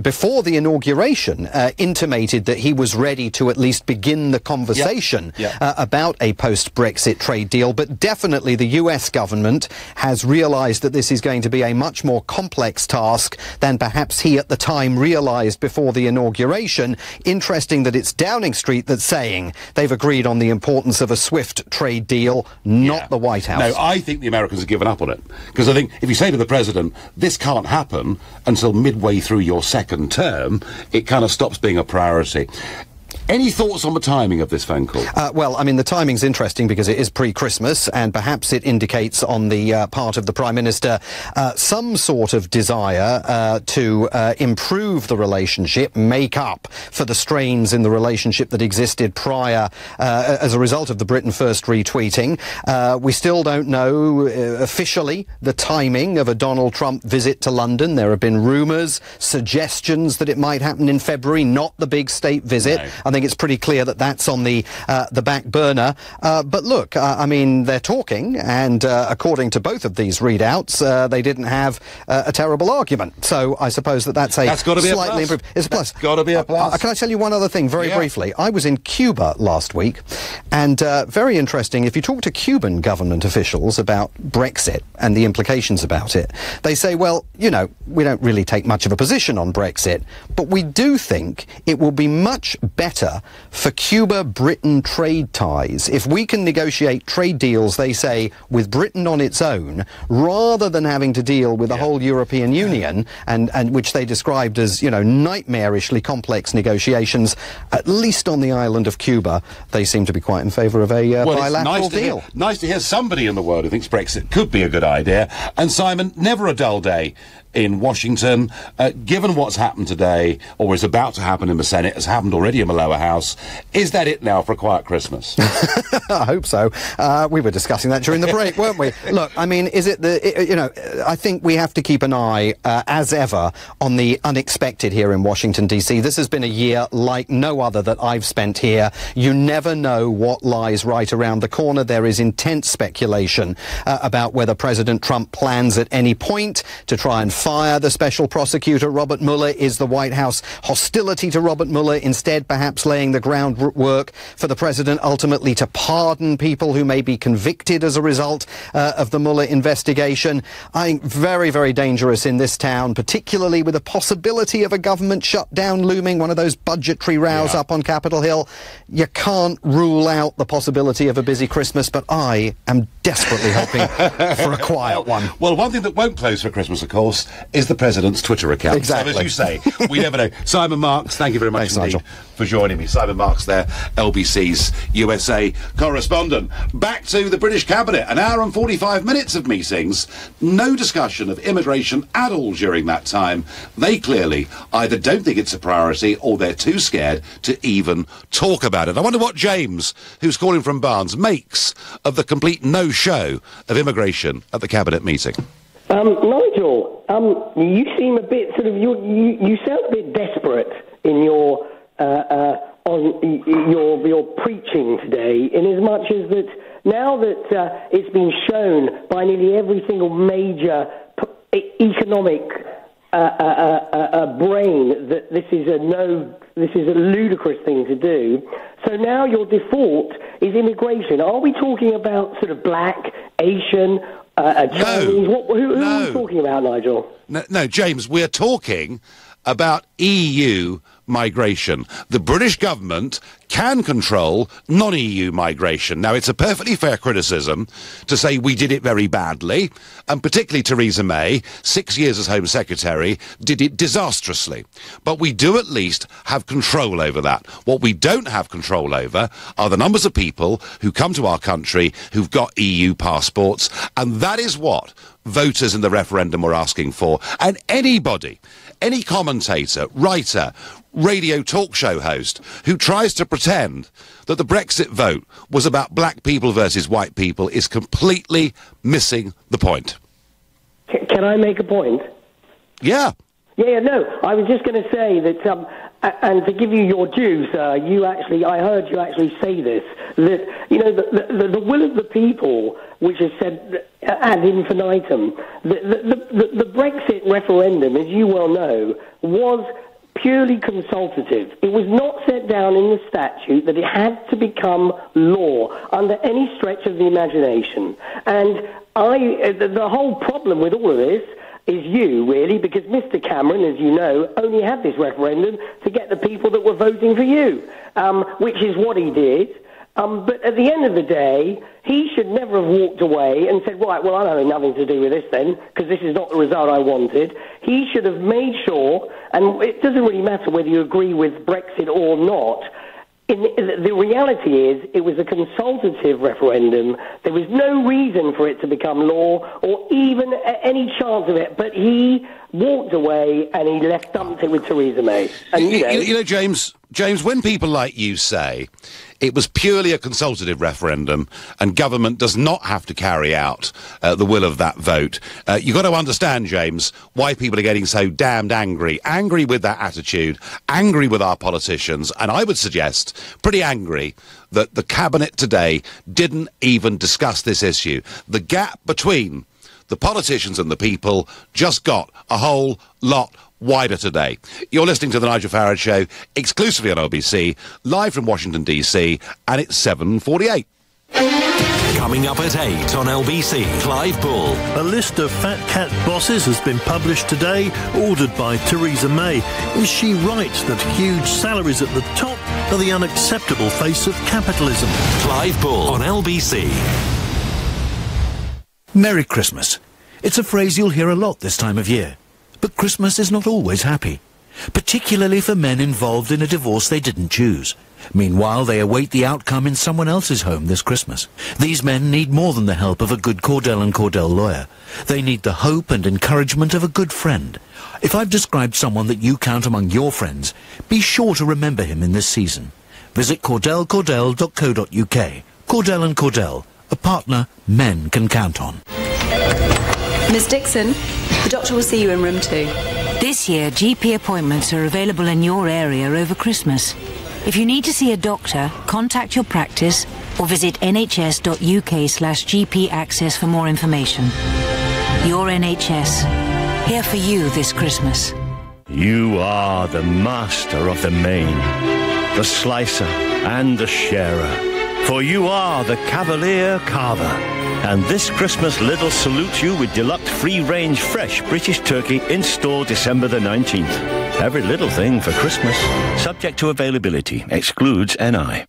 before the inauguration, intimated that he was ready to at least begin the conversation about a post-Brexit trade deal. But definitely the US government has realised that this is going to be a much more complex task than perhaps he at the time realised before the inauguration. Interesting that it's Downing Street that's saying they've agreed on the importance of a swift trade deal, not the White House. No, I think the Americans have given up on it. Because I think if you say to the President, this can't happen until midway through your second term, it kind of stops being a priority. Any thoughts on the timing of this phone call? Well, I mean, the timing's interesting because it is pre-Christmas, and perhaps it indicates on the part of the Prime Minister some sort of desire to improve the relationship, make up for the strains in the relationship that existed prior as a result of the Britain First retweeting. We still don't know officially the timing of a Donald Trump visit to London. There have been rumours, suggestions that it might happen in February, not the big state visit. No. I think it's pretty clear that that's on the back burner. But look, I mean, they're talking, and according to both of these readouts, they didn't have a terrible argument. So I suppose that's got to be slightly a plus. It's a plus. That's got to be a plus. Can I tell you one other thing very briefly? I was in Cuba last week, and very interesting, if you talk to Cuban government officials about Brexit and the implications about it, they say, well, you know, we don't really take much of a position on Brexit, but we do think it will be much better for Cuba-Britain trade ties if we can negotiate trade deals, they say, with Britain on its own, rather than having to deal with the whole European Union, and which they described as, you know, nightmarishly complex negotiations. At least on the island of Cuba, they seem to be quite in favour of a bilateral deal. Nice to hear somebody in the world who thinks Brexit could be a good idea. And Simon, never a dull day in Washington. Given what's happened today, or is about to happen in the Senate, has happened already in the lower house, is that it now for a quiet Christmas? I hope so. We were discussing that during the break, weren't we? Look, I mean, is it I think we have to keep an eye, as ever, on the unexpected here in Washington, D.C. This has been a year like no other that I've spent here. You never know what lies right around the corner. There is intense speculation about whether President Trump plans at any point to try and fire the special prosecutor Robert Mueller. Is the White House hostility to Robert Mueller instead perhaps laying the groundwork for the president ultimately to pardon people who may be convicted as a result of the Mueller investigation? I think very, very dangerous in this town, particularly with the possibility of a government shutdown looming, one of those budgetary rows up on Capitol Hill. You can't rule out the possibility of a busy Christmas, but I am desperately hoping for a quiet one. Well, one thing that won't close for Christmas, of course, is the president's Twitter account. Exactly. So, as you say, we never know. Simon Marks, thank you very much indeed for joining me. Simon Marks there, LBC's USA correspondent. Back to the British Cabinet. An hour and 45 minutes of meetings. No discussion of immigration at all during that time. They clearly either don't think it's a priority or they're too scared to even talk about it. I wonder what James, who's calling from Barnes, makes of the complete no-show of immigration at the Cabinet meeting. Nigel, you seem a bit sort of you sound a bit desperate in your your preaching today, in as much as that now that it's been shown by nearly every single major economic brain that this is a ludicrous thing to do. So now your default is immigration. Are we talking about sort of black, Asian, Chinese? Who are we talking about, Nigel? No, James, we're talking about EU migration. The British government can control non-EU migration. Now, it's a perfectly fair criticism to say we did it very badly, and particularly Theresa May, 6 years as Home Secretary, did it disastrously. But we do at least have control over that. What we don't have control over are the numbers of people who come to our country who've got EU passports, and that is what voters in the referendum were asking for. And anybody, any commentator, writer, radio talk show host who tries to pretend that the Brexit vote was about black people versus white people is completely missing the point. Can I make a point? Yeah. Yeah, no, I was just going to say that, and to give you your due, sir, I heard you actually say this, that, you know, the will of the people, which is said ad infinitum, the Brexit referendum, as you well know, was purely consultative. It was not set down in the statute that it had to become law under any stretch of the imagination. And the whole problem with all of this is you, really, because Mr. Cameron, as you know, only had this referendum to get the people that were voting for you, which is what he did. But at the end of the day, he should never have walked away and said, right, well, I'm having nothing to do with this then, because this is not the result I wanted. He should have made sure, and it doesn't really matter whether you agree with Brexit or not, the reality is it was a consultative referendum. There was no reason for it to become law or even any chance of it. But he walked away and he dumped it with Theresa May. And, you know, James, when people like you say it was purely a consultative referendum and government does not have to carry out the will of that vote, you've got to understand, James, why people are getting so damned angry with that attitude, angry with our politicians, and I would suggest pretty angry that the Cabinet today didn't even discuss this issue. The gap between the politicians and the people just got a whole lot wider today. You're listening to the Nigel Farage Show, exclusively on LBC, live from Washington, D.C., and it's 7:48. Coming up at 8 on LBC, Clive Bull. A list of fat cat bosses has been published today, ordered by Theresa May. Is she right that huge salaries at the top are the unacceptable face of capitalism? Clive Bull on LBC. Merry Christmas. It's a phrase you'll hear a lot this time of year. But Christmas is not always happy, particularly for men involved in a divorce they didn't choose. Meanwhile, they await the outcome in someone else's home this Christmas. These men need more than the help of a good Cordell & Cordell lawyer. They need the hope and encouragement of a good friend. If I've described someone that you count among your friends, be sure to remember him in this season. Visit cordellcordell.co.uk. Cordell & Cordell, a partner men can count on. Miss Dixon, the doctor will see you in room 2. This year, GP appointments are available in your area over Christmas. If you need to see a doctor, contact your practice or visit nhs.uk/GP access for more information. Your NHS, here for you this Christmas. You are the master of the main, the slicer and the sharer. For you are the Cavalier Carver. And this Christmas, Lidl salutes you with deluxe free-range fresh British turkey in store December the 19th. Every little thing for Christmas. Subject to availability. Excludes NI.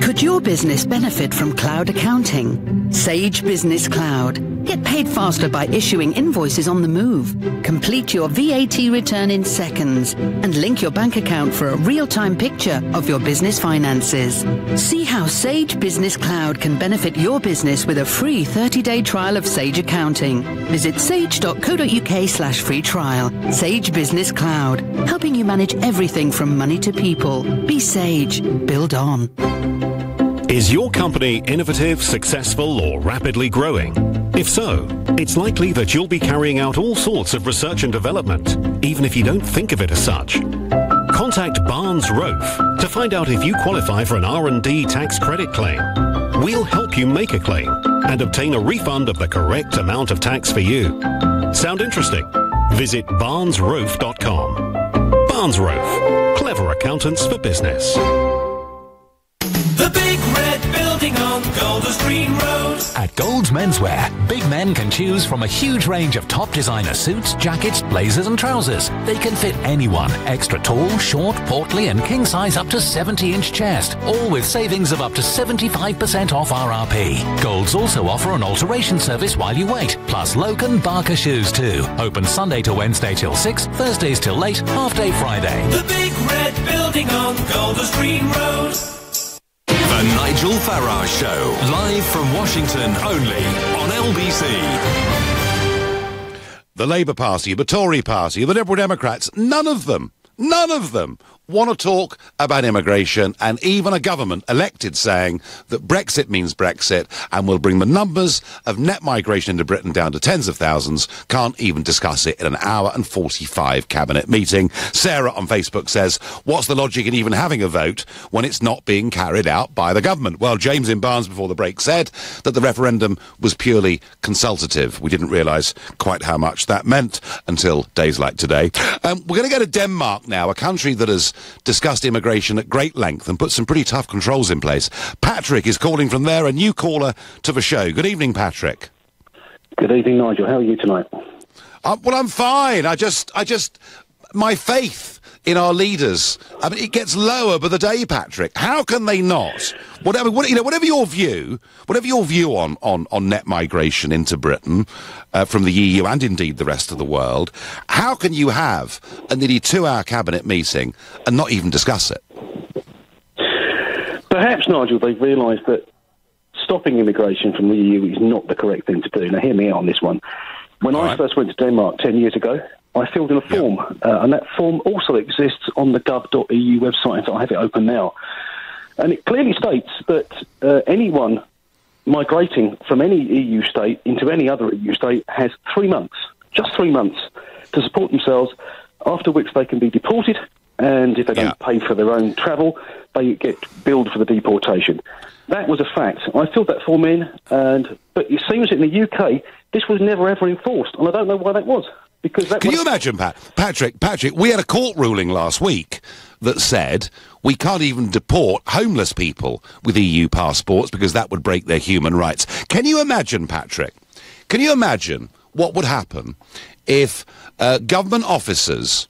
Could your business benefit from cloud accounting? Sage Business Cloud. Get paid faster by issuing invoices on the move. Complete your VAT return in seconds and link your bank account for a real-time picture of your business finances. See how Sage Business Cloud can benefit your business with a free 30-day trial of Sage Accounting. Visit sage.co.uk/free trial. Sage Business Cloud, helping you manage everything from money to people. Be Sage. Build on. Is your company innovative, successful, or rapidly growing? If so, it's likely that you'll be carrying out all sorts of research and development, even if you don't think of it as such. Contact Barnes Rofe to find out if you qualify for an R&D tax credit claim. We'll help you make a claim and obtain a refund of the correct amount of tax for you. Sound interesting? Visit barnesrofe.com. Barnes Rofe, clever accountants for business. The big red building on Golders Green Road. At Gold's Menswear, big men can choose from a huge range of top designer suits, jackets, blazers and trousers. They can fit anyone, extra tall, short, portly and king size up to 70-inch chest, all with savings of up to 75% off RRP. Gold's also offer an alteration service while you wait, plus Logan Barker shoes too. Open Sunday to Wednesday till 6, Thursdays till late, half-day Friday. The big red building on Golders Green Road. The Nigel Farage Show, live from Washington only on LBC. The Labour Party, the Tory Party, the Liberal Democrats, none of them want to talk about immigration, and even a government elected saying that Brexit means Brexit and will bring the numbers of net migration into Britain down to tens of thousands, can't even discuss it in an hour and 45 cabinet meeting. Sarah on Facebook says, what's the logic in even having a vote when it's not being carried out by the government? Well, James in Barnes before the break said that the referendum was purely consultative. We didn't realise quite how much that meant until days like today. We're going to go to Denmark now, a country that has discussed immigration at great length and put some pretty tough controls in place. Patrick is calling from there, a new caller to the show. Good evening, Patrick. Good evening, Nigel. How are you tonight? Well, I'm fine. My faith in our leaders, I mean, it gets lower by the day, Patrick. How can they not? Whatever your view on net migration into Britain from the EU and indeed the rest of the world, how can you have a nearly 2-hour cabinet meeting and not even discuss it? Perhaps, Nigel, they've realised that stopping immigration from the EU is not the correct thing to do. Now, hear me out on this one. When I first went to Denmark 10 years ago, I filled in a form, and that form also exists on the gov.eu website, so I have it open now. And it clearly states that anyone migrating from any EU state into any other EU state has 3 months, just 3 months, to support themselves, after which they can be deported, and if they don't pay for their own travel, they get billed for the deportation. That was a fact. I filled that form in, but it seems in the UK, this was never ever enforced, and I don't know why that was. Can you imagine, Patrick, we had a court ruling last week that said we can't even deport homeless people with EU passports because that would break their human rights. Can you imagine, Patrick? Can you imagine what would happen if government officers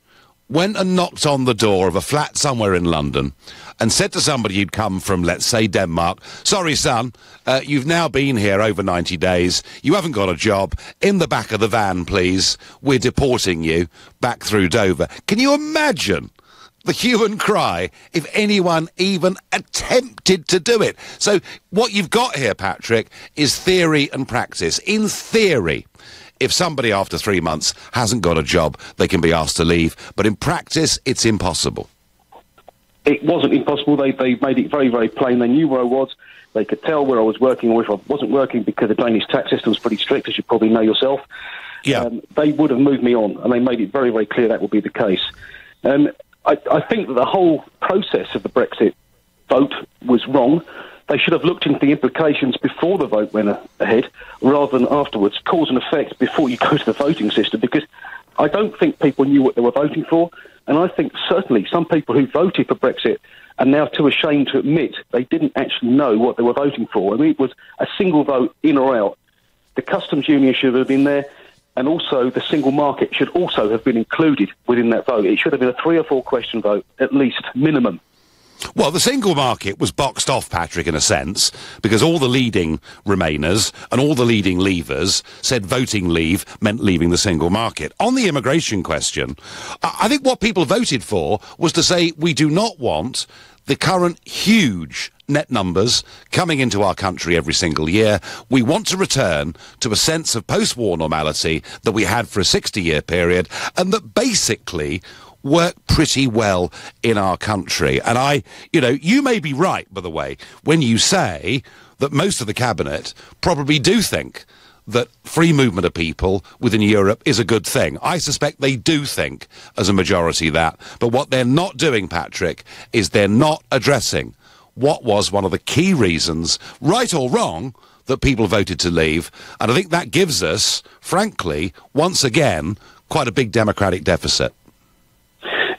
went and knocked on the door of a flat somewhere in London and said to somebody who'd come from, let's say, Denmark, sorry, son, you've now been here over 90 days, you haven't got a job, in the back of the van, please, we're deporting you back through Dover. Can you imagine the hue and cry if anyone even attempted to do it? So what you've got here, Patrick, is theory and practice. In theory, if somebody after 3 months hasn't got a job, they can be asked to leave. But in practice, it's impossible. It wasn't impossible. They made it very, very plain. They knew where I was. They could tell where I was working or if I wasn't working, because the Danish tax system is pretty strict, as you probably know yourself. They would have moved me on, and they made it very, very clear that would be the case. I think that the whole process of the Brexit vote was wrong. They should have looked into the implications before the vote went ahead, rather than afterwards, cause and effect before you go to the voting system, because I don't think people knew what they were voting for, and I think certainly some people who voted for Brexit are now too ashamed to admit they didn't actually know what they were voting for. I mean, it was a single vote in or out. The customs union should have been there, and also the single market should also have been included within that vote. It should have been a 3 or 4 question vote, at least, minimum. Well, the single market was boxed off, Patrick, in a sense, because all the leading Remainers and all the leading Leavers said voting leave meant leaving the single market. On the immigration question, I think what people voted for was to say we do not want the current huge net numbers coming into our country every single year. We want to return to a sense of post-war normality that we had for a 60-year period, and that basically work pretty well in our country. And you may be right, by the way, when you say that most of the cabinet probably do think that free movement of people within Europe is a good thing. I suspect they do think, as a majority, that. But what they're not doing, Patrick, is they're not addressing what was one of the key reasons, right or wrong, that people voted to leave. And I think that gives us, frankly, once again, quite a big democratic deficit.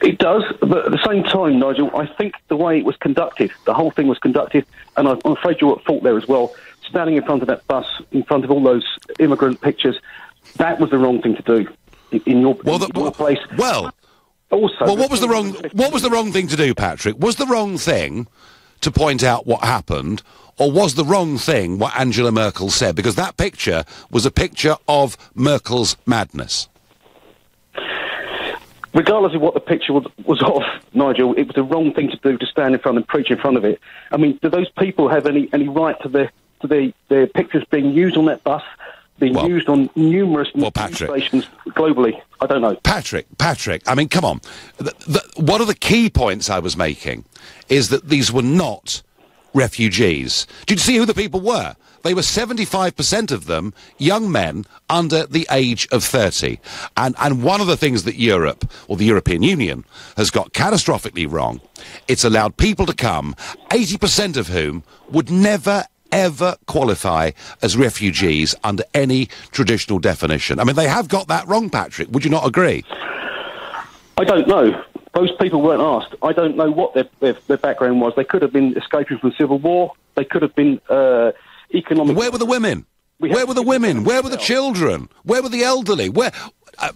It does, but at the same time, Nigel, I think the way it was conducted, the whole thing was conducted, and I'm afraid you're at fault there as well, standing in front of that bus, in front of all those immigrant pictures, that was the wrong thing to do in your place. What was the wrong thing to do, Patrick? Was the wrong thing to point out what happened, or was the wrong thing what Angela Merkel said? Because that picture was a picture of Merkel's madness. Regardless of what the picture was of, Nigel, it was the wrong thing to do to stand in front and preach in front of it. I mean, do those people have any right to their pictures being used on that bus? being used on numerous stations globally. I don't know. Patrick, I mean, come on. One of the key points I was making is that these were not refugees. Did you see who the people were? They were 75% of them young men under the age of 30. And one of the things that Europe, or the European Union, has got catastrophically wrong, it's allowed people to come, 80% of whom would never, ever qualify as refugees under any traditional definition. I mean, they have got that wrong, Patrick. Would you not agree? I don't know. Those people weren't asked. I don't know what their background was. They could have been escaping from civil war. They could have been economic... Where were the women? Where were the women? Where were the children? Where were the elderly? Where...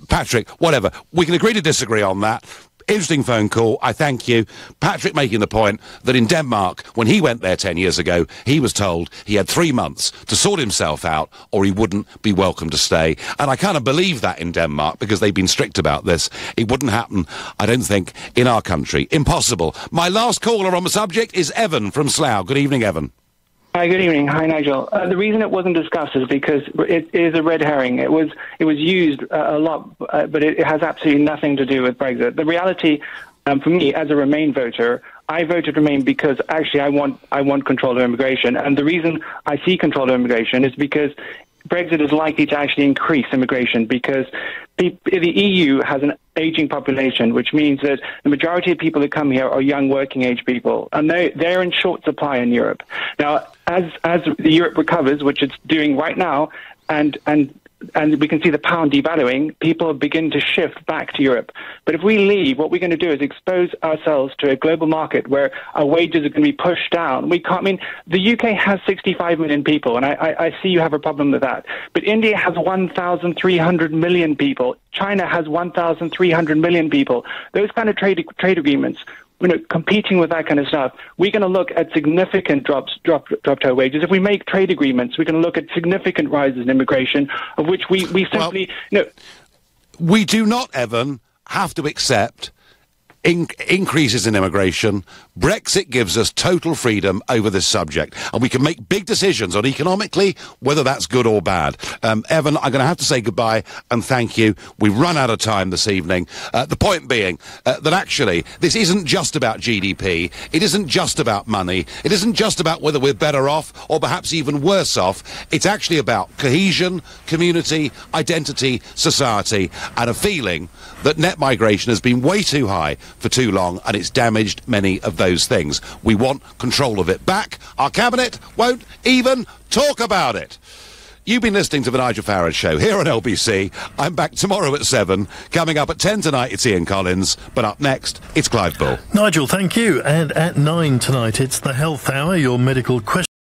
Patrick, whatever. We can agree to disagree on that. Interesting phone call. I thank you. Patrick making the point that in Denmark, when he went there 10 years ago, he was told he had 3 months to sort himself out or he wouldn't be welcome to stay. And I kind of believe that in Denmark because they've been strict about this. It wouldn't happen, I don't think, in our country. Impossible. My last caller on the subject is Evan from Slough. Good evening, Evan. Hi, good evening. Hi, Nigel. The reason it wasn't discussed is because it is a red herring. It was used a lot, but it has absolutely nothing to do with Brexit. The reality, for me, as a Remain voter, I voted Remain because actually I want control of immigration, and the reason I see control of immigration is because Brexit is likely to actually increase immigration because the EU has an aging population, which means that the majority of people that come here are young working age people, and they're in short supply in Europe. Now, as Europe recovers, which it's doing right now, and we can see the pound devaluing, people begin to shift back to Europe. But if we leave, what we're going to do is expose ourselves to a global market where our wages are going to be pushed down. We can't, I mean, the UK has 65 million people, and I see you have a problem with that. But India has 1,300 million people. China has 1,300 million people. Those kind of trade agreements, competing with that kind of stuff, we're going to look at significant drops to our wages. If we make trade agreements, we're going to look at significant rises in immigration, of which we simply... We do not, Evan, have to accept increases in immigration. Brexit gives us total freedom over this subject, and we can make big decisions on economically whether that's good or bad. Evan, I'm going to have to say goodbye and thank you. We've run out of time this evening. The point being that actually this isn't just about GDP. It isn't just about money. It isn't just about whether we're better off or perhaps even worse off. It's actually about cohesion, community, identity, society, and a feeling that net migration has been way too high for too long, and it's damaged many of those things. We want control of it back. Our cabinet won't even talk about it. You've been listening to the Nigel Farage Show here on LBC. I'm back tomorrow at 7. Coming up at 10 tonight, it's Ian Collins. But up next, it's Clive Bull. Nigel, thank you. And at 9 tonight, it's the Health Hour, your medical question.